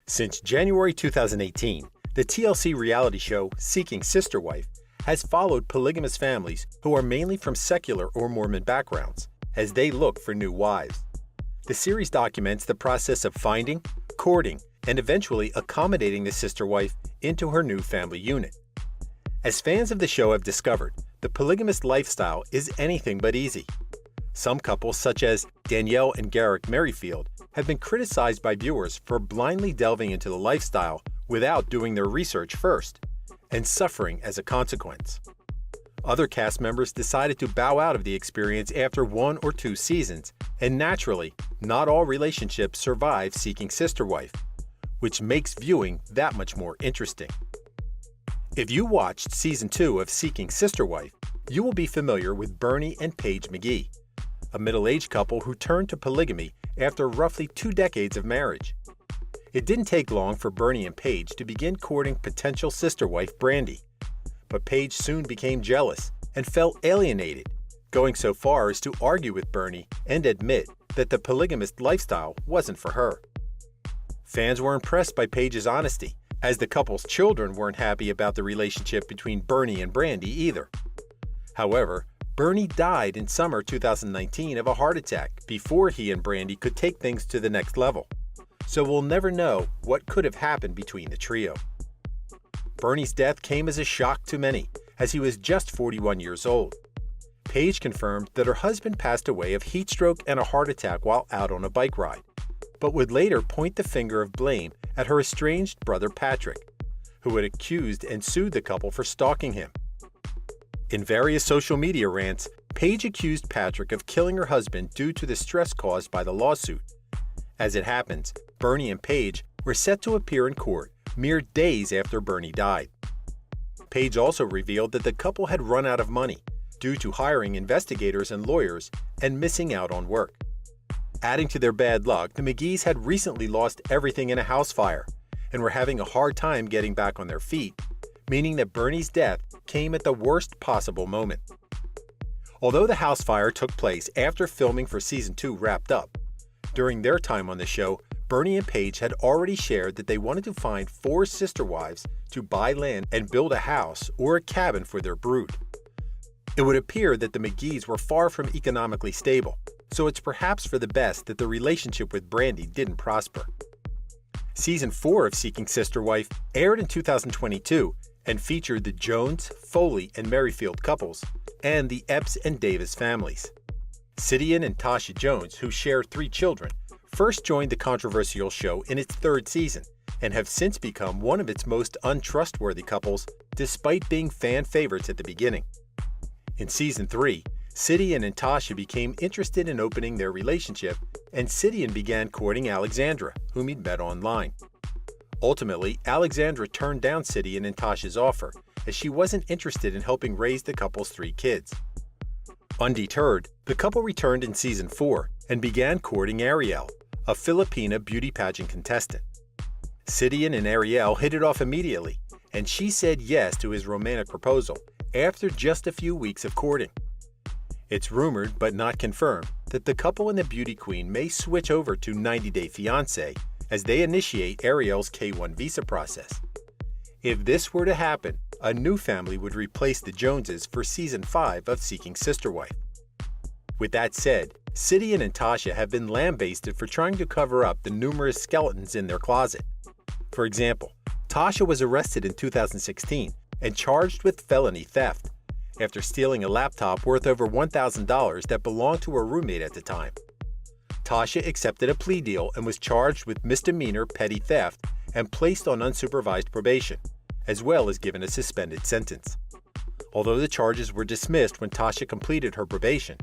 Since January 2018, the TLC reality show Seeking Sister Wife has followed polygamous families who are mainly from secular or Mormon backgrounds as they look for new wives. The series documents the process of finding, courting, and eventually accommodating the sister wife into her new family unit. As fans of the show have discovered, the polygamous lifestyle is anything but easy. Some couples, such as Danielle and Garrick Merrifield, have been criticized by viewers for blindly delving into the lifestyle without doing their research first, and suffering as a consequence. Other cast members decided to bow out of the experience after 1 or 2 seasons, and naturally, not all relationships survive Seeking Sister Wife, which makes viewing that much more interesting. If you watched Season 2 of Seeking Sister Wife, you will be familiar with Bernie and Paige McGee, a middle-aged couple who turned to polygamy after roughly 2 decades of marriage. It didn't take long for Bernie and Paige to begin courting potential sister wife Brandy, but Paige soon became jealous and felt alienated, going so far as to argue with Bernie and admit that the polygamous lifestyle wasn't for her. Fans were impressed by Paige's honesty, as the couple's children weren't happy about the relationship between Bernie and Brandy either. However, Bernie died in summer 2019 of a heart attack before he and Brandy could take things to the next level, so we'll never know what could have happened between the trio. Bernie's death came as a shock to many, as he was just 41 years old. Paige confirmed that her husband passed away of heat stroke and a heart attack while out on a bike ride, but would later point the finger of blame at her estranged brother Patrick, who had accused and sued the couple for stalking him. In various social media rants, Paige accused Patrick of killing her husband due to the stress caused by the lawsuit. As it happens, Bernie and Paige were set to appear in court mere days after Bernie died. Paige also revealed that the couple had run out of money due to hiring investigators and lawyers and missing out on work. Adding to their bad luck, the McGees had recently lost everything in a house fire and were having a hard time getting back on their feet, meaning that Bernie's death came at the worst possible moment. Although the house fire took place after filming for Season 2 wrapped up, during their time on the show, Bernie and Paige had already shared that they wanted to find 4 sister wives to buy land and build a house or a cabin for their brood. It would appear that the McGees were far from economically stable, so it's perhaps for the best that the relationship with Brandy didn't prosper. Season 4 of Seeking Sister Wife aired in 2022 and featured the Jones, Foley, and Merrifield couples, and the Epps and Davis families. Sidian and Tasha Jones, who share 3 children, first joined the controversial show in its 3rd season, and have since become one of its most untrustworthy couples, despite being fan favorites at the beginning. In Season 3, Sidian and Tasha became interested in opening their relationship, and Sidian began courting Alexandra, whom he'd met online. Ultimately, Alexandra turned down Sidian and Tasha's offer, as she wasn't interested in helping raise the couple's 3 kids. Undeterred, the couple returned in Season 4 and began courting Ariel, a Filipina beauty pageant contestant. Sidian and Ariel hit it off immediately, and she said yes to his romantic proposal after just a few weeks of courting. It's rumored, but not confirmed, that the couple and the beauty queen may switch over to 90 Day Fiancé as they initiate Ariel's K-1 visa process. If this were to happen, a new family would replace the Joneses for Season 5 of Seeking Sister Wife. With that said, Sidian and Tasha have been lambasted for trying to cover up the numerous skeletons in their closet. For example, Tasha was arrested in 2016 and charged with felony theft after stealing a laptop worth over $1,000 that belonged to her roommate at the time. Tasha accepted a plea deal and was charged with misdemeanor petty theft and placed on unsupervised probation, as well as given a suspended sentence. Although the charges were dismissed when Tasha completed her probation,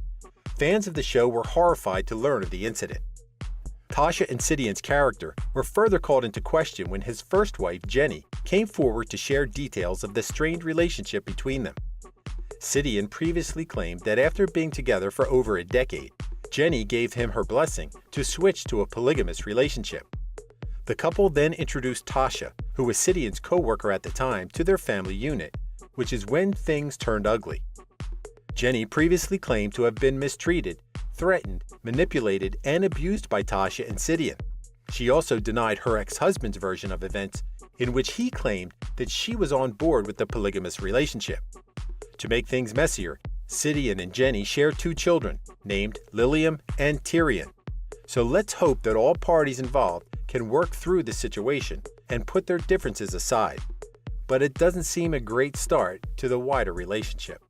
fans of the show were horrified to learn of the incident. Tasha and Sidian's character were further called into question when his first wife, Jenny, came forward to share details of the strained relationship between them. Sidian previously claimed that after being together for over a decade, Jenny gave him her blessing to switch to a polygamous relationship. The couple then introduced Tasha, who was Sidian's co-worker at the time, to their family unit, which is when things turned ugly. Jenny previously claimed to have been mistreated, threatened, manipulated, and abused by Tasha and Sidian, She also denied her ex-husband's version of events, in which he claimed that she was on board with the polygamous relationship. To make things messier, Sidian and Jenny share 2 children, named Lilium and Tyrion. So let's hope that all parties involved can work through the situation and put their differences aside. But it doesn't seem a great start to the wider relationship.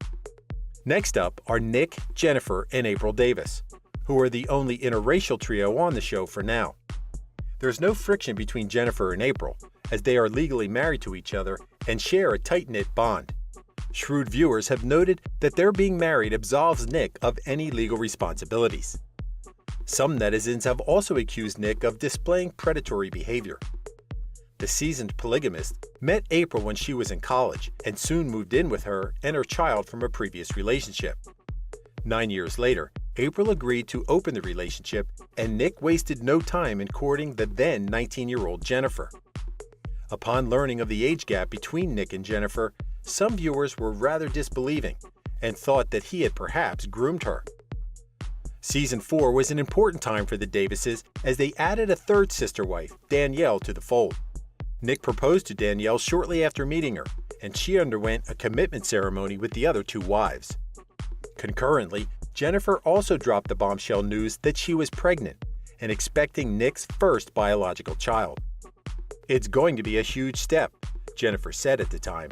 Next up are Nick, Jennifer, and April Davis, who are the only interracial trio on the show for now. There's no friction between Jennifer and April, as they are legally married to each other and share a tight-knit bond. Shrewd viewers have noted that their being married absolves Nick of any legal responsibilities. Some netizens have also accused Nick of displaying predatory behavior. The seasoned polygamist met April when she was in college and soon moved in with her and her child from a previous relationship. 9 years later, April agreed to open the relationship, and Nick wasted no time in courting the then 19-year-old Jennifer. Upon learning of the age gap between Nick and Jennifer, some viewers were rather disbelieving and thought that he had perhaps groomed her. Season 4 was an important time for the Davises as they added a third sister wife, Danielle, to the fold. Nick proposed to Danielle shortly after meeting her, and she underwent a commitment ceremony with the other 2 wives. Concurrently, Jennifer also dropped the bombshell news that she was pregnant and expecting Nick's first biological child. "It's going to be a huge step," Jennifer said at the time.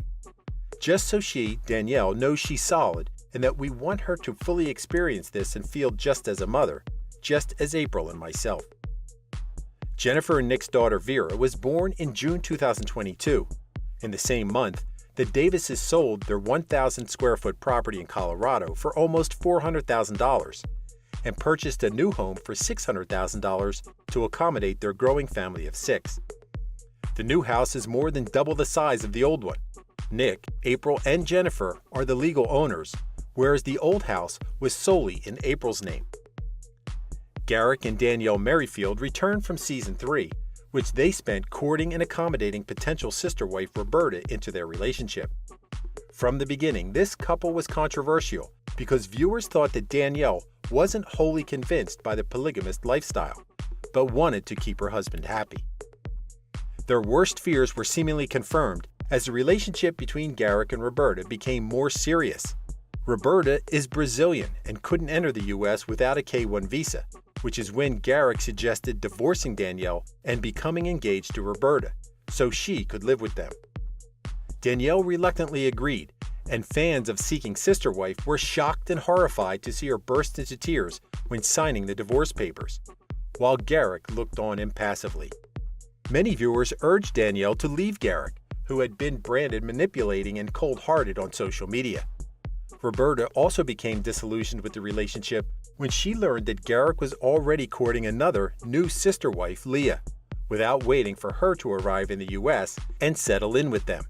"Just so she, Danielle, knows she's solid and that we want her to fully experience this and feel just as a mother, just as April and myself." Jennifer and Nick's daughter Vera was born in June 2022. In the same month, the Davises sold their 1,000 square foot property in Colorado for almost $400,000 and purchased a new home for $600,000 to accommodate their growing family of 6. The new house is more than double the size of the old one. Nick, April, and Jennifer are the legal owners, whereas the old house was solely in April's name. Garrick and Danielle Merrifield returned from Season 3, which they spent courting and accommodating potential sister wife Roberta into their relationship. From the beginning, this couple was controversial because viewers thought that Danielle wasn't wholly convinced by the polygamist lifestyle, but wanted to keep her husband happy. Their worst fears were seemingly confirmed as the relationship between Garrick and Roberta became more serious. Roberta is Brazilian and couldn't enter the U.S. without a K-1 visa, which is when Garrick suggested divorcing Danielle and becoming engaged to Roberta, so she could live with them. Danielle reluctantly agreed, and fans of Seeking Sister Wife were shocked and horrified to see her burst into tears when signing the divorce papers, while Garrick looked on impassively. Many viewers urged Danielle to leave Garrick, who had been branded manipulating and cold-hearted on social media. Roberta also became disillusioned with the relationship when she learned that Garrick was already courting another new sister wife, Leah, without waiting for her to arrive in the U.S. and settle in with them.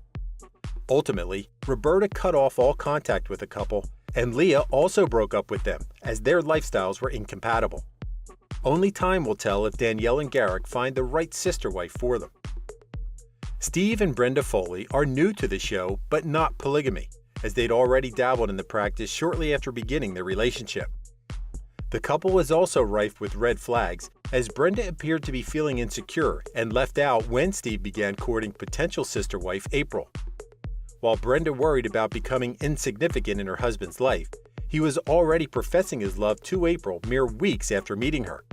Ultimately, Roberta cut off all contact with the couple, and Leah also broke up with them as their lifestyles were incompatible. Only time will tell if Danielle and Garrick find the right sister wife for them. Steve and Brenda Foley are new to the show, but not polygamy, as they'd already dabbled in the practice shortly after beginning their relationship. The couple was also rife with red flags, as Brenda appeared to be feeling insecure and left out when Steve began courting potential sister wife April. While Brenda worried about becoming insignificant in her husband's life, he was already professing his love to April mere weeks after meeting her.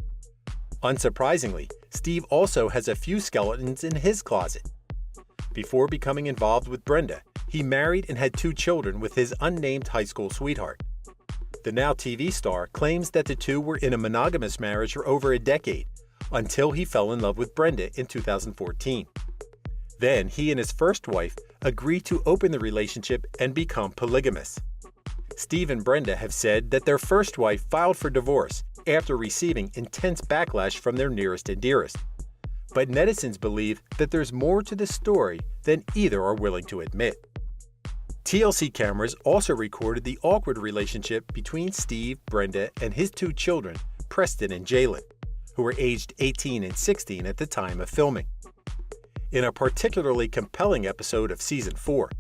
Unsurprisingly, Steve also has a few skeletons in his closet. Before becoming involved with Brenda, he married and had 2 children with his unnamed high school sweetheart. The now TV star claims that the two were in a monogamous marriage for over a decade, until he fell in love with Brenda in 2014. Then he and his first wife agreed to open the relationship and become polygamous. Steve and Brenda have said that their first wife filed for divorce after receiving intense backlash from their nearest and dearest. But netizens believe that there's more to the story than either are willing to admit. TLC cameras also recorded the awkward relationship between Steve, Brenda, and his 2 children, Preston and Jalen, who were aged 18 and 16 at the time of filming. In a particularly compelling episode of Season 4,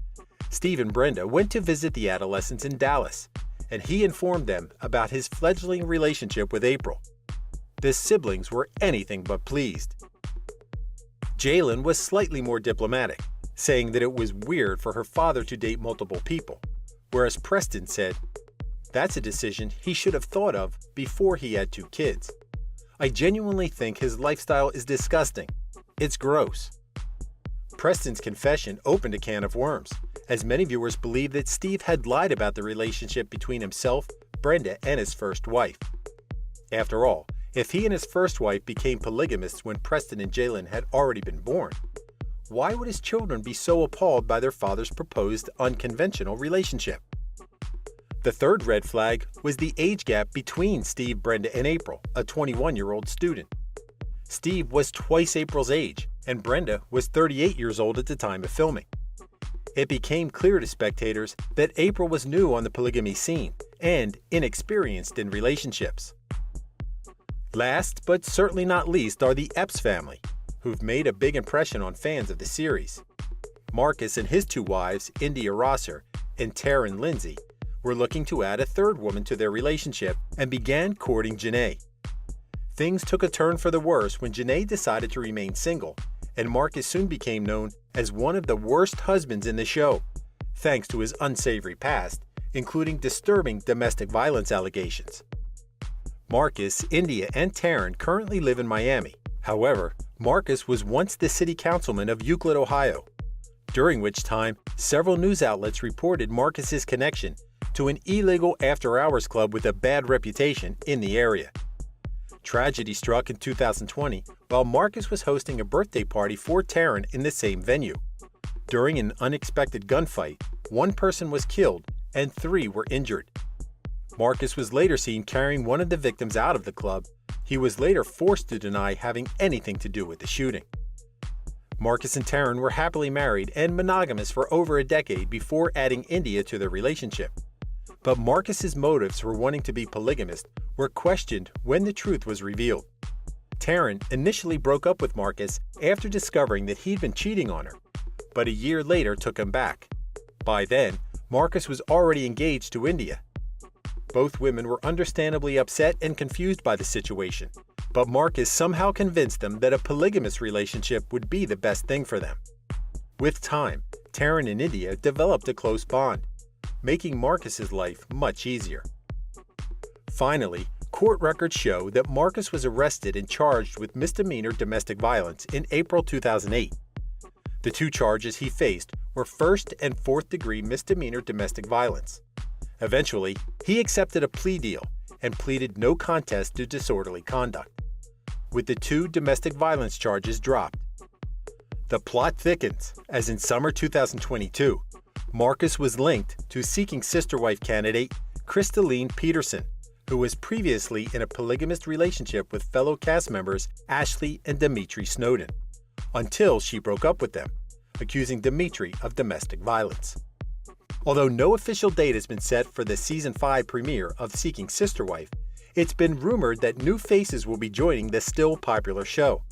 Steve and Brenda went to visit the adolescents in Dallas, and he informed them about his fledgling relationship with April. The siblings were anything but pleased. Jalen was slightly more diplomatic, saying that it was weird for her father to date multiple people, whereas Preston said, "That's a decision he should have thought of before he had 2 kids. I genuinely think his lifestyle is disgusting. It's gross." Preston's confession opened a can of worms, as many viewers believed that Steve had lied about the relationship between himself, Brenda, and his first wife. After all, if he and his first wife became polygamists when Preston and Jalen had already been born, why would his children be so appalled by their father's proposed unconventional relationship? The third red flag was the age gap between Steve, Brenda, and April, a 21-year-old student. Steve was twice April's age, and Brenda was 38 years old at the time of filming. It became clear to spectators that April was new on the polygamy scene and inexperienced in relationships. Last, but certainly not least, are the Epps family, who've made a big impression on fans of the series. Marcus and his 2 wives, India Rosser and Taryn Lindsay, were looking to add a third woman to their relationship and began courting Janae. Things took a turn for the worse when Janae decided to remain single, and Marcus soon became known as one of the worst husbands in the show, thanks to his unsavory past, including disturbing domestic violence allegations. Marcus, India, and Taryn currently live in Miami. However, Marcus was once the city councilman of Euclid, Ohio, during which time several news outlets reported Marcus's connection to an illegal after-hours club with a bad reputation in the area. Tragedy struck in 2020 while Marcus was hosting a birthday party for Taryn in the same venue. During an unexpected gunfight, 1 person was killed and 3 were injured. Marcus was later seen carrying one of the victims out of the club. He was later forced to deny having anything to do with the shooting. Marcus and Taryn were happily married and monogamous for over a decade before adding India to their relationship. But Marcus's motives for wanting to be polygamist were questioned when the truth was revealed. Taryn initially broke up with Marcus after discovering that he'd been cheating on her, but a year later took him back. By then, Marcus was already engaged to India. Both women were understandably upset and confused by the situation, but Marcus somehow convinced them that a polygamous relationship would be the best thing for them. With time, Taryn and India developed a close bond, making Marcus's life much easier. Finally, court records show that Marcus was arrested and charged with misdemeanor domestic violence in April 2008. The 2 charges he faced were 1st and 4th degree misdemeanor domestic violence. Eventually, he accepted a plea deal and pleaded no contest to disorderly conduct, with the 2 domestic violence charges dropped. The plot thickens, as in summer 2022, Marcus was linked to seeking sister wife candidate Kristaline Peterson, who was previously in a polygamous relationship with fellow cast members Ashley and Dimitri Snowden, until she broke up with them, accusing Dimitri of domestic violence. Although no official date has been set for the Season 5 premiere of Seeking Sister Wife, it's been rumored that new faces will be joining the still popular show,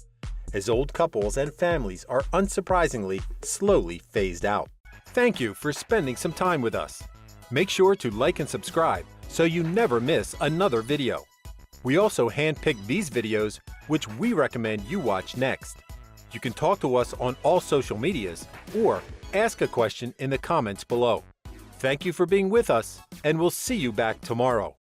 as old couples and families are unsurprisingly slowly phased out. Thank you for spending some time with us. Make sure to like and subscribe so you never miss another video. We also handpick these videos which we recommend you watch next. You can talk to us on all social medias or ask a question in the comments below. Thank you for being with us, and we'll see you back tomorrow.